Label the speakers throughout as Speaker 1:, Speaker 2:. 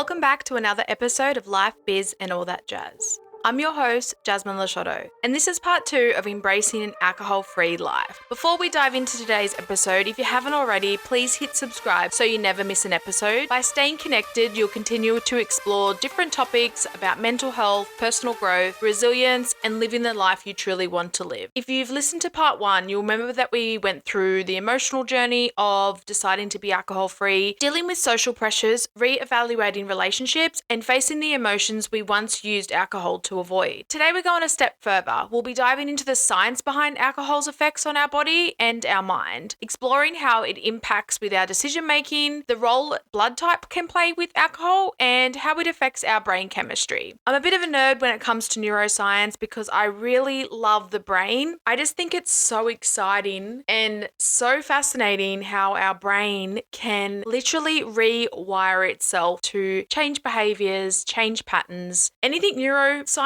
Speaker 1: Welcome back to another episode of Life, Biz and All That Jazz. I'm your host, Jasmine Lisciotto, and this is part 2 of embracing an alcohol-free life. Before we dive into today's episode, if you haven't already, please hit subscribe so you never miss an episode. By staying connected, you'll continue to explore different topics about mental health, personal growth, resilience, and living the life you truly want to live. If you've listened to part 1, you'll remember that we went through the emotional journey of deciding to be alcohol-free, dealing with social pressures, re-evaluating relationships, and facing the emotions we once used alcohol to avoid. Today we're going a step further. We'll be diving into the science behind alcohol's effects on our body and our mind, exploring how it impacts with our decision making, the role blood type can play with alcohol, and how it affects our brain chemistry. I'm a bit of a nerd when it comes to neuroscience because I really love the brain. I just think it's so exciting and so fascinating how our brain can literally rewire itself to change behaviors, change patterns. Anything neuroscience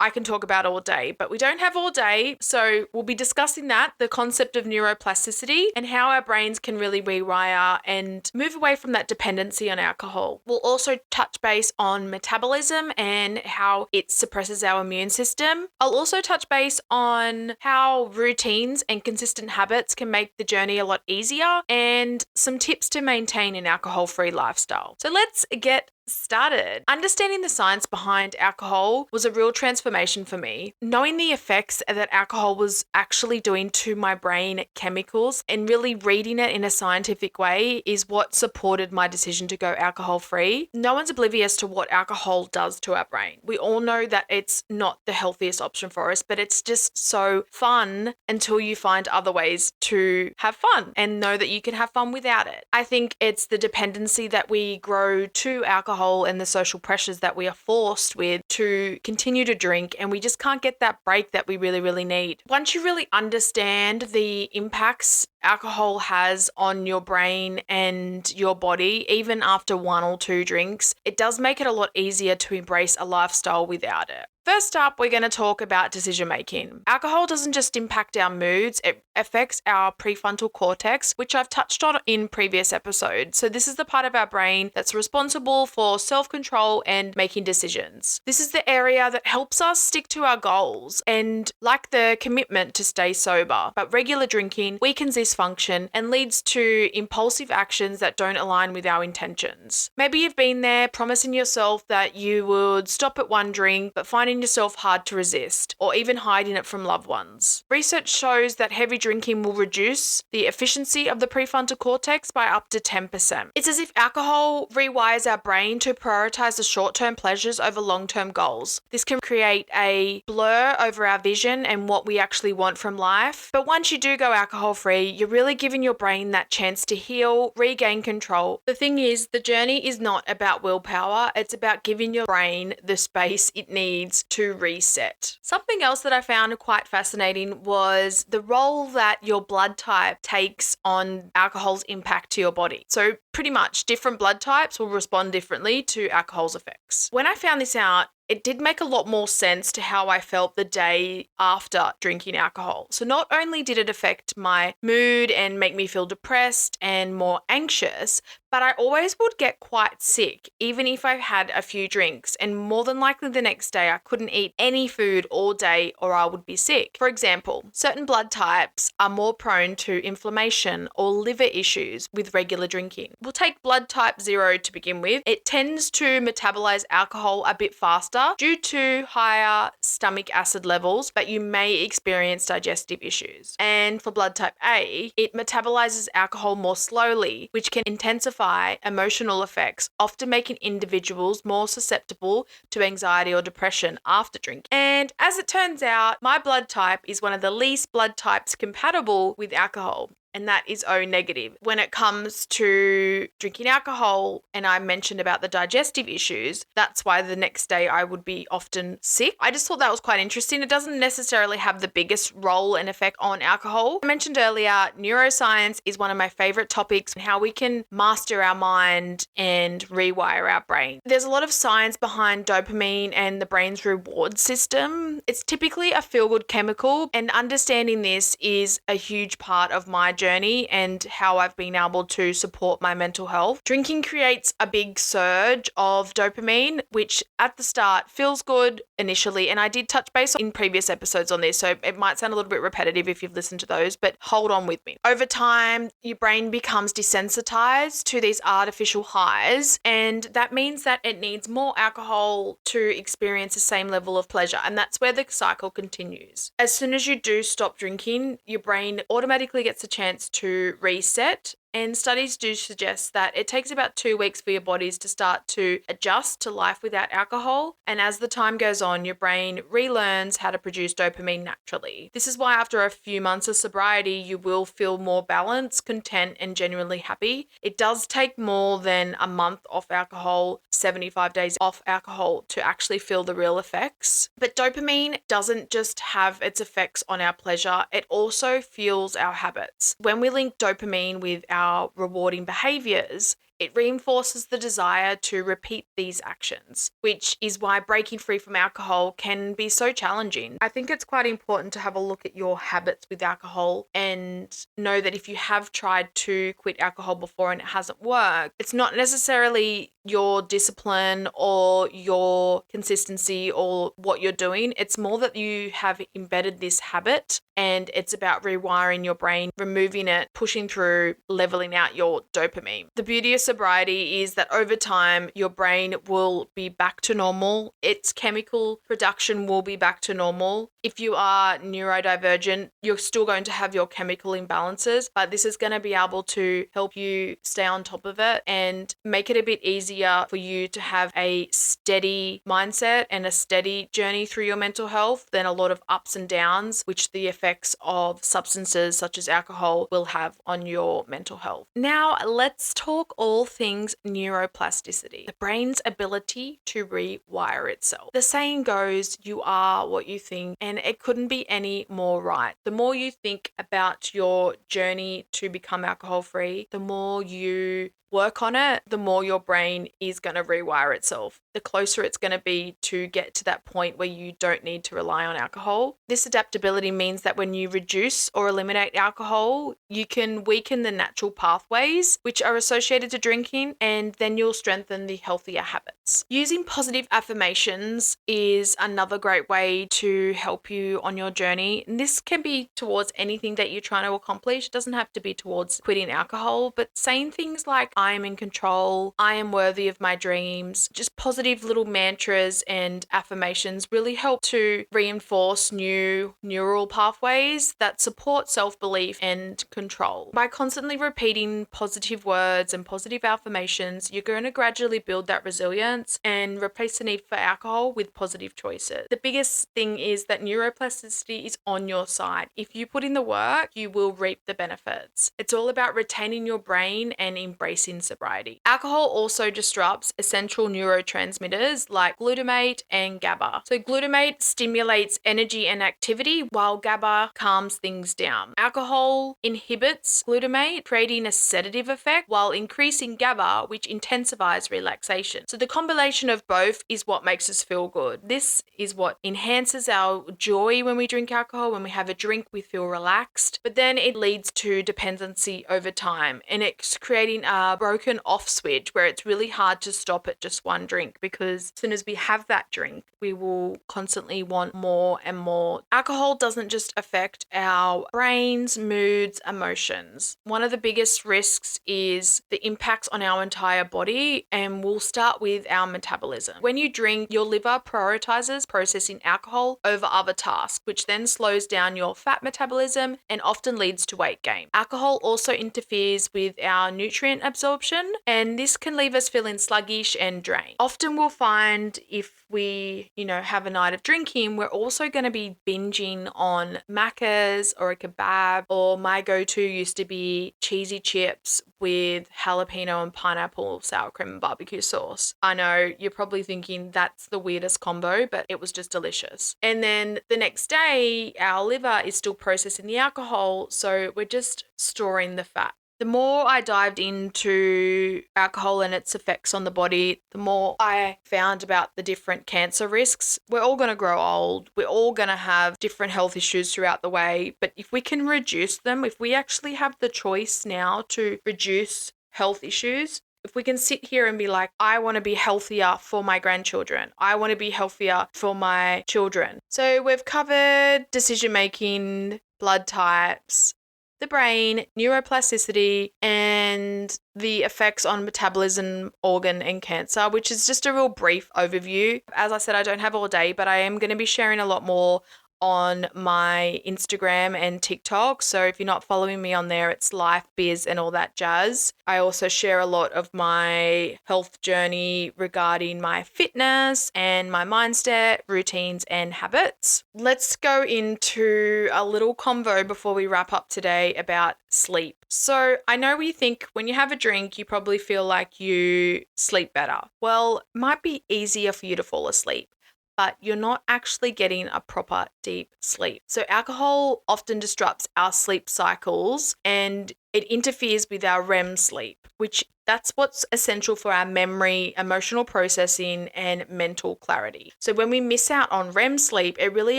Speaker 1: I can talk about all day, but we don't have all day, so we'll be discussing that, the concept of neuroplasticity and how our brains can really rewire and move away from that dependency on alcohol. We'll also touch base on metabolism and how it suppresses our immune system. I'll also touch base on how routines and consistent habits can make the journey a lot easier and some tips to maintain an alcohol-free lifestyle. So let's get started. Understanding the science behind alcohol was a real transformation for me. Knowing the effects that alcohol was actually doing to my brain chemicals and really reading it in a scientific way is what supported my decision to go alcohol free. No one's oblivious to what alcohol does to our brain. We all know that it's not the healthiest option for us, but it's just so fun until you find other ways to have fun and know that you can have fun without it. I think it's the dependency that we grow to alcohol and the social pressures that we are forced with to continue to drink, and we just can't get that break that we really need. Once you really understand the impacts alcohol has on your brain and your body, even after 1 or 2 drinks, it does make it a lot easier to embrace a lifestyle without it. First up, we're going to talk about decision making. Alcohol doesn't just impact our moods, it affects our prefrontal cortex, which I've touched on in previous episodes. So this is the part of our brain that's responsible for self-control and making decisions. This is the area that helps us stick to our goals and like the commitment to stay sober. But regular drinking weakens this function and leads to impulsive actions that don't align with our intentions. Maybe you've been there promising yourself that you would stop at 1 drink, but finding yourself hard to resist, or even hiding it from loved ones. Research shows that heavy drinking will reduce the efficiency of the prefrontal cortex by up to 10%. It's as if alcohol rewires our brain to prioritize the short-term pleasures over long-term goals. This can create a blur over our vision and what we actually want from life. But once you do go alcohol-free, you're really giving your brain that chance to heal, regain control. The thing is, the journey is not about willpower, it's about giving your brain the space it needs to reset. Something else that I found quite fascinating was the role that your blood type takes on alcohol's impact to your body. So pretty much different blood types will respond differently to alcohol's effects. When I found this out, it did make a lot more sense to how I felt the day after drinking alcohol. So not only did it affect my mood and make me feel depressed and more anxious, but I always would get quite sick, even if I had a few drinks, and more than likely the next day I couldn't eat any food all day or I would be sick. For example, certain blood types are more prone to inflammation or liver issues with regular drinking. We'll take blood type 0 to begin with. It tends to metabolize alcohol a bit faster due to higher stomach acid levels, but you may experience digestive issues. And for blood type A, it metabolizes alcohol more slowly, which can intensify emotional effects, often making individuals more susceptible to anxiety or depression after drinking. And as it turns out, my blood type is one of the least blood types compatible with alcohol, and that is O negative. When it comes to drinking alcohol, and I mentioned about the digestive issues, that's why the next day I would be often sick. I just thought that was quite interesting. It doesn't necessarily have the biggest role and effect on alcohol. I mentioned earlier, neuroscience is one of my favorite topics, and how we can master our mind and rewire our brain. There's a lot of science behind dopamine and the brain's reward system. It's typically a feel-good chemical, and understanding this is a huge part of my journey journey and how I've been able to support my mental health. Drinking creates a big surge of dopamine, which at the start feels good initially. And I did touch base in previous episodes on this, so it might sound a little bit repetitive if you've listened to those, but hold on with me. Over time, your brain becomes desensitized to these artificial highs, and that means that it needs more alcohol to experience the same level of pleasure. And that's where the cycle continues. As soon as you do stop drinking, your brain automatically gets a chance to reset. And studies do suggest that it takes about 2 weeks for your bodies to start to adjust to life without alcohol. And as the time goes on, your brain relearns how to produce dopamine naturally. This is why after a few months of sobriety, you will feel more balanced, content, and genuinely happy. It does take more than a month off alcohol, 75 days off alcohol, to actually feel the real effects. But dopamine doesn't just have its effects on our pleasure, it also fuels our habits. When we link dopamine with our rewarding behaviors, it reinforces the desire to repeat these actions, which is why breaking free from alcohol can be so challenging. I think it's quite important to have a look at your habits with alcohol and know that if you have tried to quit alcohol before and it hasn't worked, it's not necessarily your discipline or your consistency or what you're doing. It's more that you have embedded this habit, and it's about rewiring your brain, removing it, pushing through, leveling out your dopamine. The beauty of sobriety is that over time, your brain will be back to normal. Its chemical production will be back to normal. If you are neurodivergent, you're still going to have your chemical imbalances, but this is going to be able to help you stay on top of it and make it a bit easier for you to have a steady mindset and a steady journey through your mental health than a lot of ups and downs, which the effects of substances such as alcohol will have on your mental health. Now, let's talk all things neuroplasticity, the brain's ability to rewire itself. The saying goes, you are what you think, and it couldn't be any more right. The more you think about your journey to become alcohol free, the more you work on it, the more your brain is going to rewire itself. The closer it's going to be to get to that point where you don't need to rely on alcohol. This adaptability means that when you reduce or eliminate alcohol, you can weaken the natural pathways which are associated to drinking, and then you'll strengthen the healthier habits. Using positive affirmations is another great way to help you on your journey. And this can be towards anything that you're trying to accomplish. It doesn't have to be towards quitting alcohol, but saying things like, I am in control, I am worthy of my dreams. Just positive little mantras and affirmations really help to reinforce new neural pathways that support self-belief and control. By constantly repeating positive words and positive affirmations, you're going to gradually build that resilience and replace the need for alcohol with positive choices. The biggest thing is that neuroplasticity is on your side. If you put in the work, you will reap the benefits. It's all about retaining your brain and embracing sobriety. Alcohol also disrupts essential neurotransmitters like glutamate and GABA. So glutamate stimulates energy and activity while GABA calms things down. Alcohol inhibits glutamate, creating a sedative effect while increasing GABA, which intensifies relaxation. So the combination of both is what makes us feel good. This is what enhances our joy when we drink alcohol. When we have a drink, we feel relaxed, but then it leads to dependency over time, and it's creating a broken off switch where it's really hard to stop at just one drink, because as soon as we have that drink, we will constantly want more and more. Alcohol doesn't just affect our brains, moods, emotions. One of the biggest risks is the impacts on our entire body, and we'll start with our metabolism. When you drink, your liver prioritizes processing alcohol over other tasks, which then slows down your fat metabolism and often leads to weight gain. Alcohol also interferes with our nutrient absorption, and this can leave us feeling sluggish and drained. Often we'll find if we, have a night of drinking, we're also going to be binging on Macca's or a kebab, or my go-to used to be cheesy chips with jalapeno and pineapple sour cream and barbecue sauce. I know you're probably thinking that's the weirdest combo, but it was just delicious. And then the next day, our liver is still processing the alcohol, so we're just storing the fat. The more I dived into alcohol and its effects on the body, the more I found about the different cancer risks. We're all going to grow old. We're all going to have different health issues throughout the way. But if we can reduce them, if we actually have the choice now to reduce health issues, if we can sit here and be like, I want to be healthier for my grandchildren. I want to be healthier for my children. So we've covered decision making, blood types, the brain, neuroplasticity, and the effects on metabolism, organ, and cancer, which is just a real brief overview. As I said, I don't have all day, but I am going to be sharing a lot more on my Instagram and TikTok. So if you're not following me on there, it's life, biz, and all that jazz. I also share a lot of my health journey regarding my fitness and my mindset, routines, and habits. Let's go into a little convo before we wrap up today about sleep. So I know we think when you have a drink, you probably feel like you sleep better. Well, it might be easier for you to fall asleep, but you're not actually getting a proper deep sleep. So alcohol often disrupts our sleep cycles and it interferes with our REM sleep, which that's what's essential for our memory, emotional processing, and mental clarity. So when we miss out on REM sleep, it really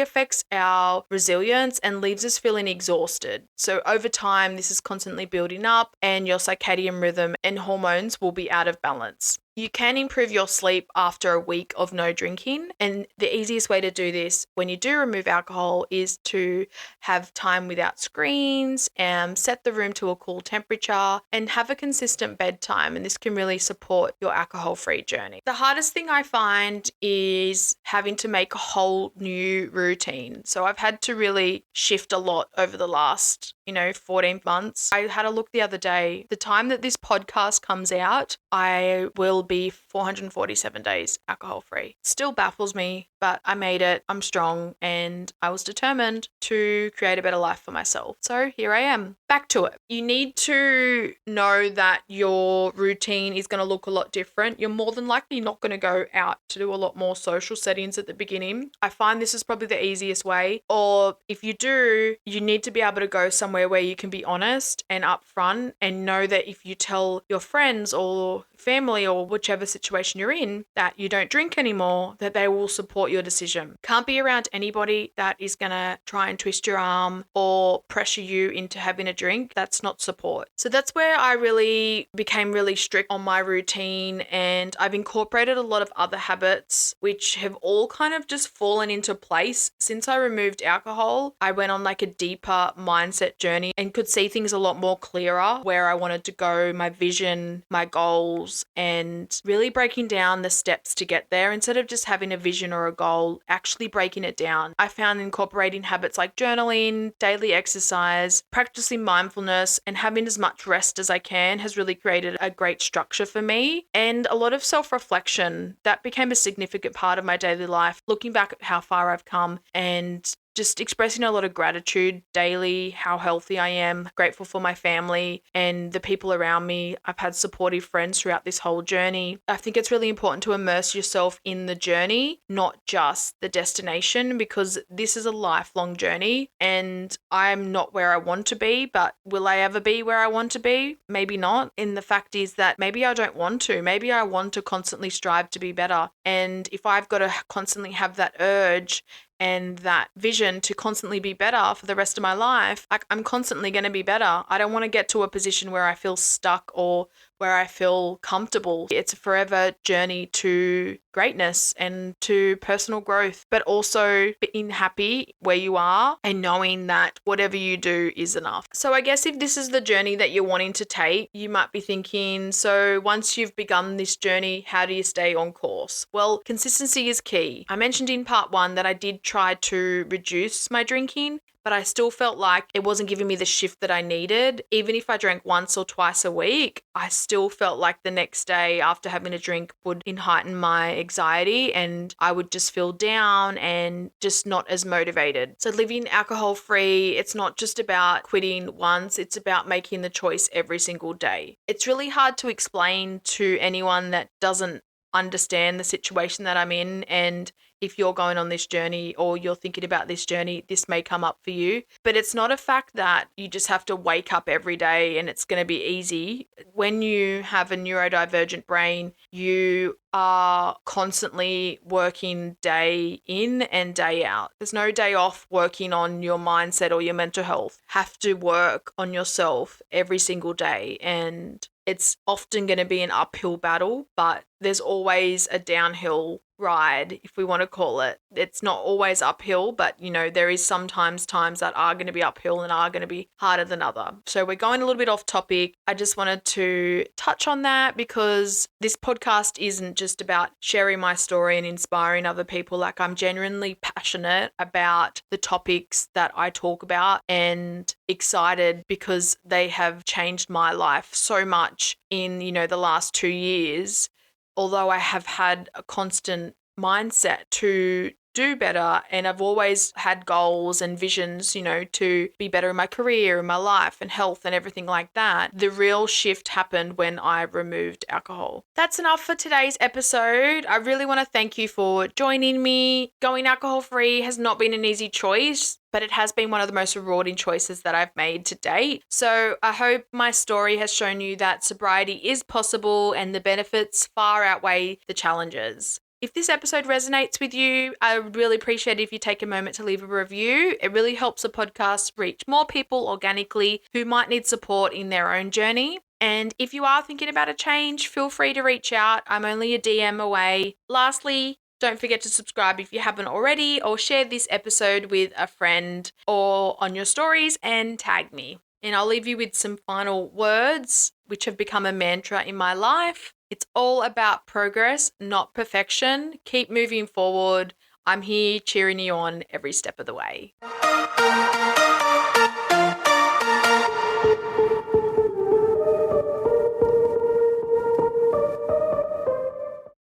Speaker 1: affects our resilience and leaves us feeling exhausted. So over time, this is constantly building up and your circadian rhythm and hormones will be out of balance. You can improve your sleep after a week of no drinking. And the easiest way to do this when you do remove alcohol is to have time without screens and set the room to a cool temperature and have a consistent bedtime. And this can really support your alcohol-free journey. The hardest thing I find is having to make a whole new routine. So I've had to really shift a lot over the last 14 months. I had a look the other day. The time that this podcast comes out, I will be 447 days alcohol free. Still baffles me, but I made it. I'm strong and I was determined to create a better life for myself. So here I am. Back to it. You need to know that your routine is going to look a lot different. You're more than likely not going to go out to do a lot more social settings at the beginning. I find this is probably the easiest way. Or if you do, you need to be able to go somewhere where you can be honest and upfront and know that if you tell your friends or family or whichever situation you're in that you don't drink anymore, that they will support your decision. Can't be around anybody that is going to try and twist your arm or pressure you into having a drink. That's not support. So that's where I really became really strict on my routine, and I've incorporated a lot of other habits which have all kind of just fallen into place since I removed alcohol. I went on like a deeper mindset journey and could see things a lot more clearer, where I wanted to go, my vision, my goals, and really breaking down the steps to get there instead of just having a vision or a goal, actually breaking it down. I found incorporating habits like journaling, daily exercise, practicing mindfulness, and having as much rest as I can has really created a great structure for me. And a lot of self-reflection, that became a significant part of my daily life, looking back at how far I've come and just expressing a lot of gratitude daily, how healthy I am, grateful for my family and the people around me. I've had supportive friends throughout this whole journey. I think it's really important to immerse yourself in the journey, not just the destination, because this is a lifelong journey and I'm not where I want to be, but will I ever be where I want to be? Maybe not. And the fact is that maybe I don't want to. Maybe I want to constantly strive to be better. And if I've got to constantly have that urge and that vision to constantly be better for the rest of my life, like I'm constantly going to be better. I don't want to get to a position where I feel stuck or where I feel comfortable. It's a forever journey to greatness and to personal growth, but also being happy where you are and knowing that whatever you do is enough. So I guess if this is the journey that you're wanting to take, you might be thinking, so once you've begun this journey, how do you stay on course? Well, consistency is key. I mentioned in part 1 that I did try to reduce my drinking, but I still felt like it wasn't giving me the shift that I needed. Even if I drank once or twice a week, I still felt like the next day after having a drink would heighten my anxiety and I would just feel down and just not as motivated. So living alcohol free, it's not just about quitting once, it's about making the choice every single day. It's really hard to explain to anyone that doesn't understand the situation that I'm in, and if you're going on this journey or you're thinking about this journey, this may come up for you. But it's not a fact that you just have to wake up every day and it's going to be easy. When you have a neurodivergent brain, you are constantly working day in and day out. There's no day off working on your mindset or your mental health. Have to work on yourself every single day, and it's often going to be an uphill battle, but there's always a downhill ride, if we want to call it. It's not always uphill, but there is sometimes times that are going to be uphill and are going to be harder than other. So we're going a little bit off topic. I just wanted to touch on that because this podcast isn't just about sharing my story and inspiring other people. Like, I'm genuinely passionate about the topics that I talk about and excited because they have changed my life so much in, the last 2 years. Although I have had a constant mindset to do better, and I've always had goals and visions, to be better in my career, in my life and health and everything like that, the real shift happened when I removed alcohol. That's enough for today's episode. I really want to thank you for joining me. Going alcohol free has not been an easy choice, but it has been one of the most rewarding choices that I've made to date. So I hope my story has shown you that sobriety is possible and the benefits far outweigh the challenges. If this episode resonates with you, I would really appreciate it if you take a moment to leave a review. It really helps the podcast reach more people organically who might need support in their own journey. And if you are thinking about a change, feel free to reach out. I'm only a DM away. Lastly, don't forget to subscribe if you haven't already, or share this episode with a friend or on your stories and tag me. And I'll leave you with some final words, which have become a mantra in my life. It's all about progress, not perfection. Keep moving forward. I'm here cheering you on every step of the way.